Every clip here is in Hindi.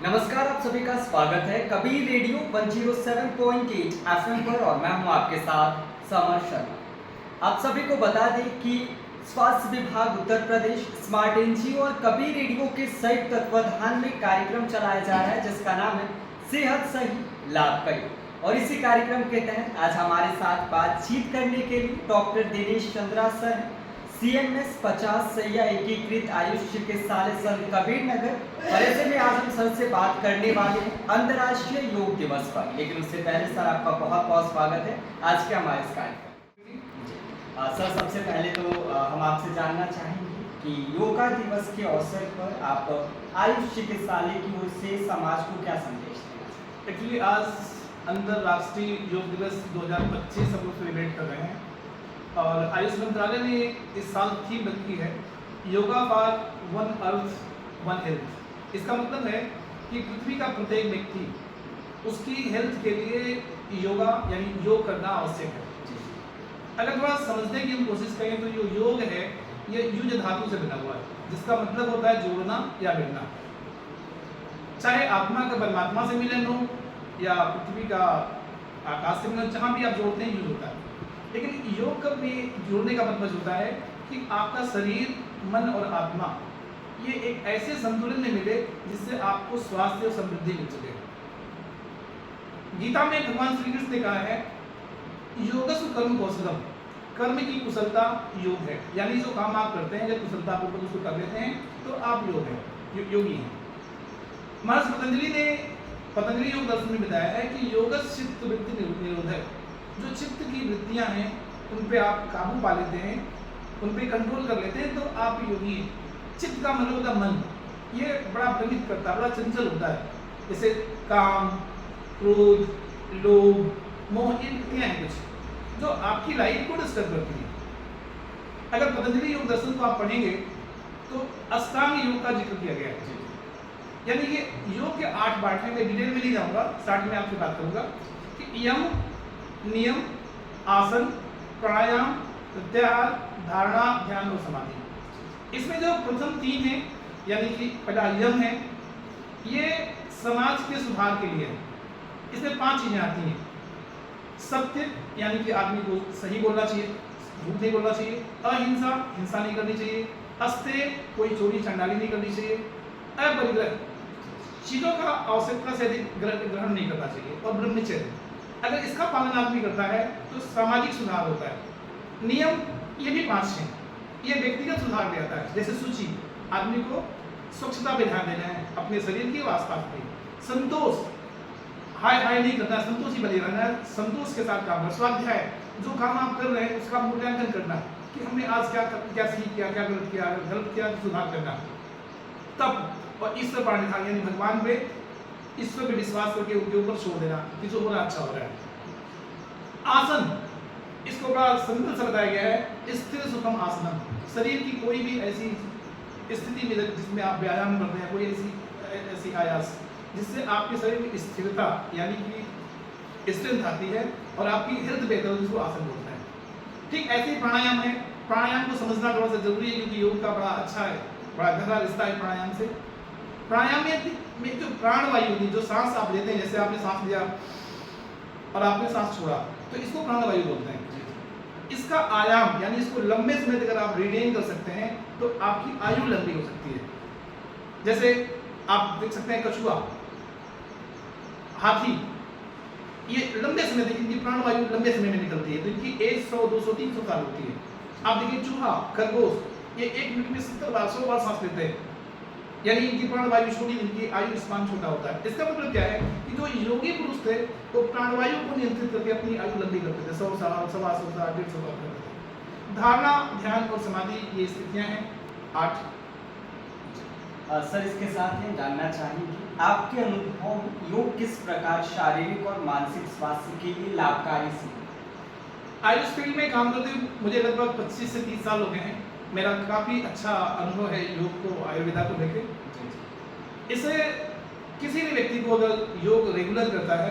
नमस्कार, आप सभी का स्वागत है कबीर रेडियो 107.8 एफएम पर और मैं हूं आपके साथ समर शर्मा। आप सभी को बता दें कि स्वास्थ्य विभाग उत्तर प्रदेश, स्मार्ट एनजीओ और कबीर रेडियो के संयुक्त तत्वाधान में कार्यक्रम चलाया जा रहा है जिसका नाम है सेहत सही लाभ कई। और इसी कार्यक्रम के तहत आज हमारे साथ बातचीत करने के लिए डॉक्टर दिनेश चंद्रा सर हैं, CMS 50 सैया एकीकृत आयुष चिकित्सालय संघ कबीर नगर। और ऐसे में आज हम सर से बात करने वाले हैं अंतर्राष्ट्रीय योग दिवस पर। लेकिन उससे पहले सर आपका बहुत बहुत स्वागत है आज के हमारे इस कार्यक्रम में। सर सबसे पहले तो हम आपसे जानना चाहेंगे कि योगा दिवस के अवसर पर आप आयुष चिकित्सालय की ओर से समाज को क्या संदेश देना चाहते हैं? एक्चुअली आज अंतर्राष्ट्रीय योग दिवस 2025 हम लोग सेलिब्रेट कर रहे हैं और आयुष मंत्रालय ने इस साल थीम रखी है yoga for one earth one health. इसका मतलब है कि पृथ्वी का प्रत्येक व्यक्ति उसकी हेल्थ के लिए योगा यानी योग करना आवश्यक है। अगर थोड़ा समझने की हम कोशिश करें तो जो योग है ये युज धातु से बना हुआ है जिसका मतलब होता है जोड़ना या मिलना। चाहे आत्मा का परमात्मा से मिलन हो या पृथ्वी का आकाश से मिलन, जहाँ भी आप जोड़ते हैं यूज होता है। लेकिन योग का भी जोड़ने का मतलब होता है कि आपका शरीर, मन और आत्मा ये एक ऐसे संतुलन में मिले जिससे आपको स्वास्थ्य और समृद्धि मिल सके। गीता में भगवान श्री कृष्ण ने कहा है योगस्व कर्म कौशलम, कर्म की कुशलता योग है। यानी जो काम आप करते हैं जब कुशलतापूर्वक उसको कर लेते हैं तो आप योगी हैं। महर्षि पतंजलि ने पतंजलि योग दर्शन में बताया है कि योगस्य चित्त वृत्ति निरोध है। जो चित्त की वृत्तियां हैं उन पे आप काबू पा लेते हैं, उन पे कंट्रोल कर लेते हैं तो आप योगी हैं। चित्त का मतलब होता है मन, ये बड़ा भ्रमित करता है, बड़ा चंचल होता है। जैसे काम, क्रोध, लोभ, मोह, ये वृत्तियां हैं कुछ जो आपकी लाइफ को डिस्टर्ब करती हैं। अगर पतंजलि योग दर्शन को आप पढ़ेंगे तो अष्टांग योग का जिक्र किया गया है। यानी ये योग के 8 पार्ट हैं। मैं डिटेल में नहीं जाऊंगा, स्टार्ट में आपसे बात करूंगा कि यम, नियम, आसन, प्राणायाम, प्रत्याहार, धारणा, ध्यान और समाधि। इसमें जो प्रथम 3 है यानी कि पहला यम है, ये समाज के सुधार के लिए है। इसमें 5 चीजें आती हैं। सत्य यानी कि आदमी को सही बोलना चाहिए, झूठ नहीं बोलना चाहिए। अहिंसा, हिंसा नहीं करनी चाहिए। अस्तेय, कोई चोरी चंडाली नहीं करनी चाहिए। अपरिग्रह, चीजों का आवश्यकता से अधिक ग्रहण नहीं करना चाहिए। और ब्रह्मचर्य, अगर इसका पालन आदमी करता है तो सामाजिक सुधार होता है। नियम, ये भी 5 हैं, ये व्यक्तिगत सुधार भी आता है। जैसे सूची, आदमी को स्वच्छता पे ध्यान देना है अपने शरीर की और आसपास की। संतोष, हाय हाय नहीं करना, संतोषी बने रहना है, संतोष के साथ काम करना। स्वाध्याय, जो काम आप कर रहे हैं उसका मूल्यांकन करना कि हमने आज क्या सीख किया, क्या गलत किया तो सुधार करना। तब और ईश्वर पर निधान यानी भगवान पे, ईश्वर पे विश्वास करके उनके ऊपर छोड़ देना कि जो हो रहा अच्छा हो रहा है। आसन, इसको बड़ा सिंपल से बताया गया है स्थिर सुखम आसनम। शरीर की कोई भी ऐसी स्थिति में जिसमें आप व्यायाम करते हैं, कोई ऐसी आयास जिससे आपके शरीर में स्थिरता यानी कि स्ट्रेंथ आती है और आपकी हेल्थ बेहतर होती है, जिसको आसन बोलते हैं। ठीक ऐसे ही प्राणायाम है। प्राणायाम को समझना थोड़ा सा जरूरी है क्योंकि योग का बड़ा अच्छा है, बड़ा गहरा रिश्ता है प्राणायाम से। प्राणायाम में जो प्राण वायु होती है, जो सांस आप लेते हैं, जैसे आपने सांस लिया और आपने सांस छोड़ा तो इसको प्राण वायु बोलते हैं। इसका आयाम यानी इसको लंबे समय तक अगर आप रिटेन कर सकते हैं तो आपकी आयु लंबी हो सकती है। जैसे आप देख सकते हैं कछुआ, हाथी, ये लंबे समय तक इनकी प्राण वायु लंबे समय में निकलती है तो इनकी एज 100, 200, 300 साल होती है। आप देखिए चूहा, खरगोश, ये 1 मिनट में 70 बार 100 बार सांस लेते हैं, यानी इनकी प्राणवायु छोटी, इनकी आयु स्पान छोटा होता है। इसका मतलब क्या है कि जो योगी पुरुष थे वो प्राणवायु को नियंत्रित करके अपनी आयु लंबी करते थे, 100 साल, 125 साल, 150 साल करते थे। धारणा, ध्यान और समाधि, ये स्थितियां हैं 8। सर इसके साथ ही जानना चाहेंगे आपके अनुभव में योग किस प्रकार शारीरिक और मानसिक स्वास्थ्य के लिए लाभकारी सिद्ध? आयुष फील्ड में काम करते हुए मुझे लगभग 25 से 30 साल हो गए हैं। मेरा काफ़ी अच्छा अनुभव है योग को, आयुर्वेदा को लेकर। इससे किसी भी व्यक्ति को अगर योग रेगुलर करता है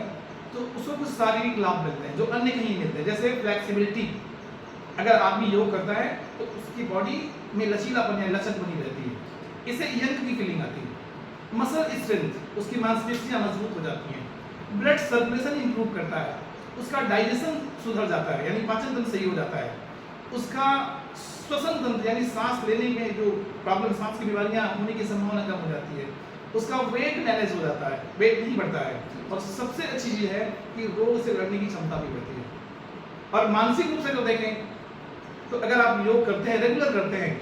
तो उसको कुछ शारीरिक लाभ मिलते हैं जो अन्य कहीं मिलते हैं। जैसे फ्लेक्सिबिलिटी, अगर आदमी योग करता है तो उसकी बॉडी में लचीलापन या लचक बनी रहती है, इससे यंग की फीलिंग आती है। मसल स्ट्रेंथ, उसकी मांसपेशियां मजबूत हो जाती हैं। ब्लड सर्कुलेशन इंप्रूव करता है, उसका डाइजेशन सुधर जाता है यानी पाचन तंत्र सही हो जाता है, उसका श्वसन तंत्र यानी सांस लेने में जो प्रॉब्लम, सांस की बीमारियां होने की संभावना कम हो जाती है, उसका वेट मैनेज हो जाता है, वेट नहीं बढ़ता है, और सबसे अच्छी चीज है कि रोग से लड़ने की क्षमता भी बढ़ती है। और मानसिक रूप से जो देखें तो अगर आप योग करते हैं, रेगुलर करते हैं,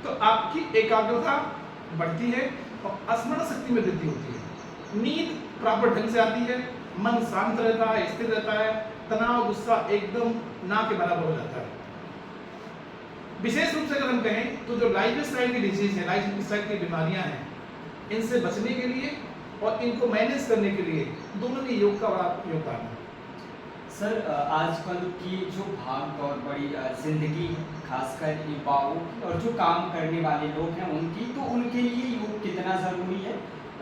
तो आपकी एकाग्रता बढ़ती है और स्मरण शक्ति में वृद्धि होती है, नींद प्रॉपर ढंग से आती है, मन शांत रहता है, स्थिर रहता है, तनाव गुस्सा एकदम ना के बराबर हो जाता है। विशेष रूप से अगर हम कहें तो जो लाइफ स्टाइल की डिजीज है, लाइफ स्टाइल की बीमारियां हैं, इनसे बचने के लिए और इनको मैनेज करने के लिए दोनों में योग का बड़ा योगदान है। सर आजकल की जो भाग दौड़ बड़ी जिंदगी है, खासकर युवाओं की और जो काम करने वाले लोग हैं उनकी, तो उनके लिए योग कितना ज़रूरी है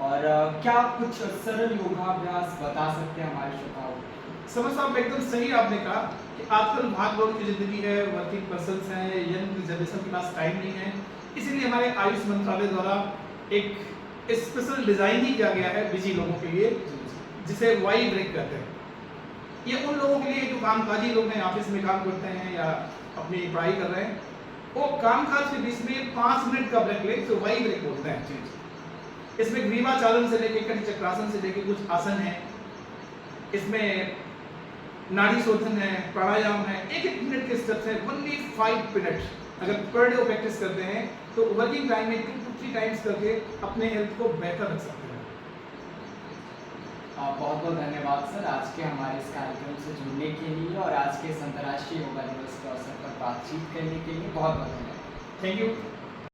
और क्या कुछ सरल योगाभ्यास बता सकते हैं हमारे श्रोताओं को? समझ साहब एकदम सही आपने कहा कि आजकल भाग दौड़ की जिंदगी है, वर्किंग पर्सन्स हैं, यंग जनरेशन के पास टाइम नहीं है, इसीलिए हमारे आयुष मंत्रालय द्वारा एक स्पेशल डिजाइन ही किया गया है बिजी लोगों के लिए, जिसे वाई ब्रेक कहते हैं। ये उन लोगों के लिए जो कामकाजी लोग हैं, ऑफिस में काम करते हैं या अपनी पढ़ाई कर रहे हैं, वो कामकाज के बीच में 5 मिनट का ब्रेक ले तो वाई ब्रेक बोलते हैं। इसमें ग्रीवा चालन से लेके कटी चक्रासन से लेके कुछ आसन है, इसमें नाड़ी शोधन है, प्राणायाम है, 1-1 मिनट के स्टेप्स हैं, ओनली 5 मिनट। अगर पर डे प्रैक्टिस करते हैं तो वर्किंग टाइम में 2 to 3 टाइम्स करके अपने हेल्थ को बेहतर रख सकते हैं। बहुत बहुत धन्यवाद सर आज के हमारे इस कार्यक्रम से जुड़ने के लिए और आज के इस अंतर्राष्ट्रीय योगा दिवस के अवसर पर बातचीत करने के लिए बहुत बहुत धन्यवाद। Thank you.